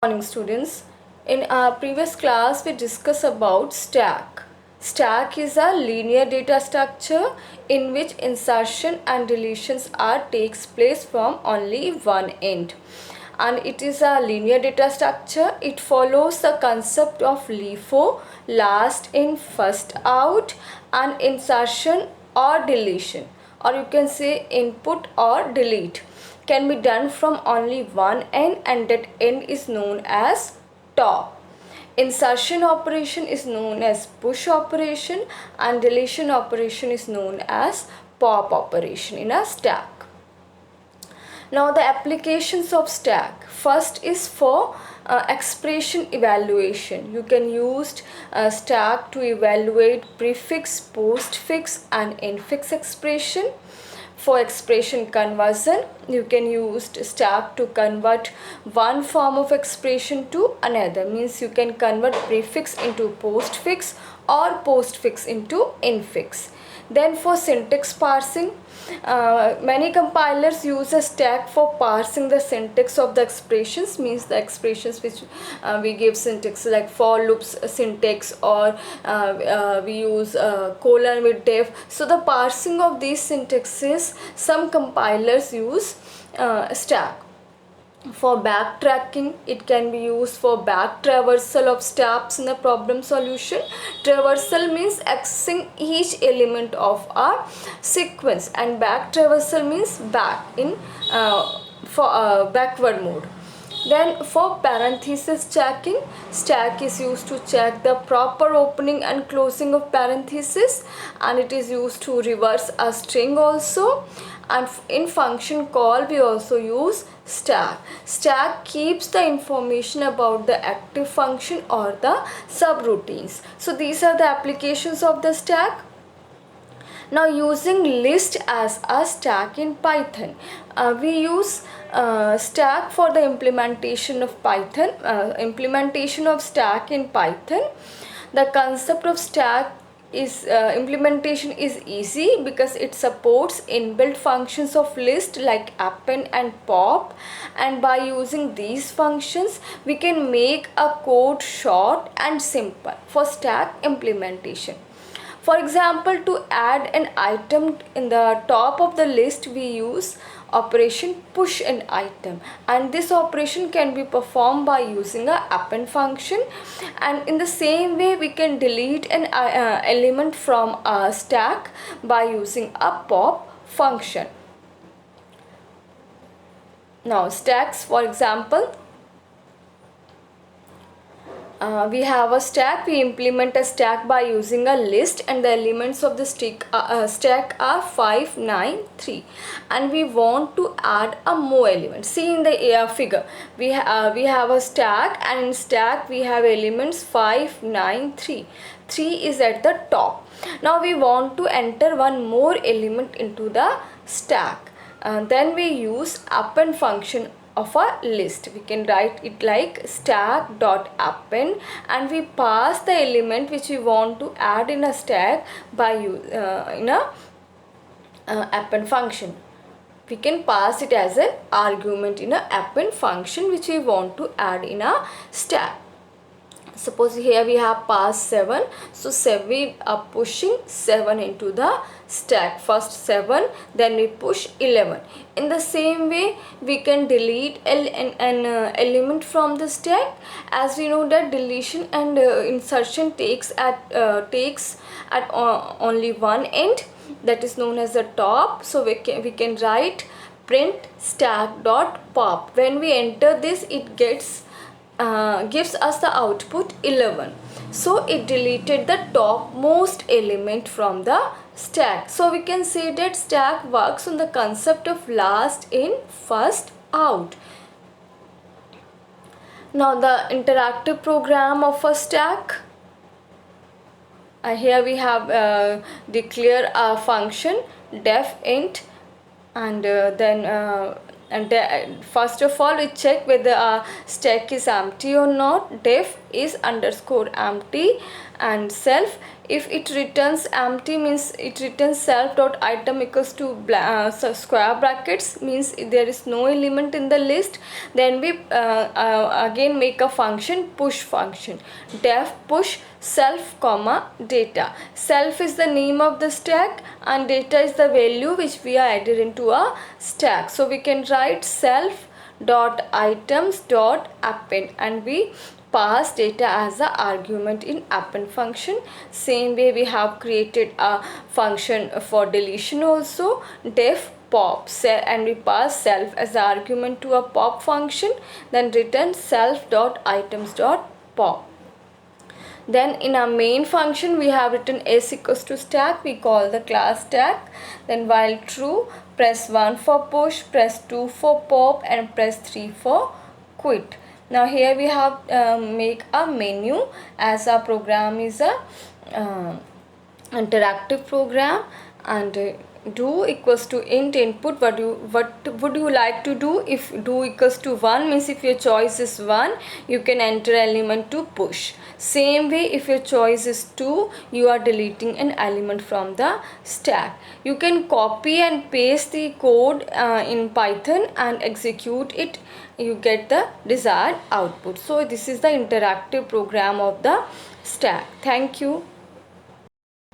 Morning students. In our previous class we discussed about stack. Stack is a linear data structure in which insertion and deletions takes place from only one end, and it is a linear data structure. It follows the concept of LIFO, last in first out, and insertion or deletion, or you can say input or delete, can be done from only one end, and that end is known as top. Insertion operation is known as push operation, and deletion operation is known as pop operation in a stack. Now the applications of stack. First is for expression evaluation. You can use stack to evaluate prefix, postfix and infix expression. For expression conversion, you can use stack to convert one form of expression to another. Means you can convert prefix into postfix or postfix into infix. Then for syntax parsing, many compilers use a stack for parsing the syntax of the expressions. Means the expressions which we give syntax like for loops syntax, or we use colon with def. So the parsing of these syntaxes, some compilers use stack. For backtracking, it can be used for back traversal of steps in the problem solution. Traversal means accessing each element of a sequence, and back traversal means back in backward mode. Then for parenthesis checking, stack is used to check the proper opening and closing of parenthesis, and it is used to reverse a string also. And in function call we also use stack. Stack keeps the information about the active function or the subroutines. So these are the applications of the stack. Now using list as a stack in Python, we use stack for the implementation of Python. Implementation of stack in Python. The concept of stack is implementation is easy because it supports inbuilt functions of list like append and pop, and by using these functions we can make a code short and simple for stack implementation. For example, to add an item in the top of the list, we use operation push an item, and this operation can be performed by using a append function. And in the same way, we can delete an element from a stack by using a pop function. Now stacks, for example, we have a stack. We implement a stack by using a list, and the elements of the stack are 5, 9, 3, and we want to add a more element. See in the figure, we have a stack, and in stack we have elements 5, 9, 3. 3 is at the top. Now we want to enter one more element into the stack. Then we use append function of a list. We can write it like stack.append, and we pass the element which we want to add in a stack by in a append function. We can pass it as an argument in a append function which we want to add in a stack. Suppose here we have passed 7, so we are pushing 7 into the stack. First 7, then we push 11. In the same way, we can delete an element from the stack, as we know that deletion and insertion takes at only one end, that is known as the top. So we can write print stack.pop. When we enter this, it gives us the output 11. So it deleted the topmost element from the stack. So we can say that stack works on the concept of last in, first out. Now the interactive program of a stack. Here we have declare a function def int, and then first of all we check whether our stack is empty or not. Def is underscore empty, and self, if it returns empty means it returns self dot item equals to square brackets, means there is no element in the list. Then we again make a function, push function, def push self comma data. Self is the name of the stack and data is the value which we are added into a stack. So we can write self dot items dot append, and we pass data as a argument in append function. Same way we have created a function for deletion also, def pop, and we pass self as the argument to a pop function, then return self dot items dot pop. Then in our main function we have written s equals to stack, we call the class stack. Then while true, press 1 for push, press 2 for pop, and press 3 for quit. Now here we have make a menu, as our program is a interactive program, and do equals to int input. What would you like to do? If do equals to 1 means if your choice is 1, you can enter element to push. Same way, if your choice is 2, you are deleting an element from the stack. You can copy and paste the code in Python and execute it, you get the desired output. So this is the interactive program of the stack. Thank you.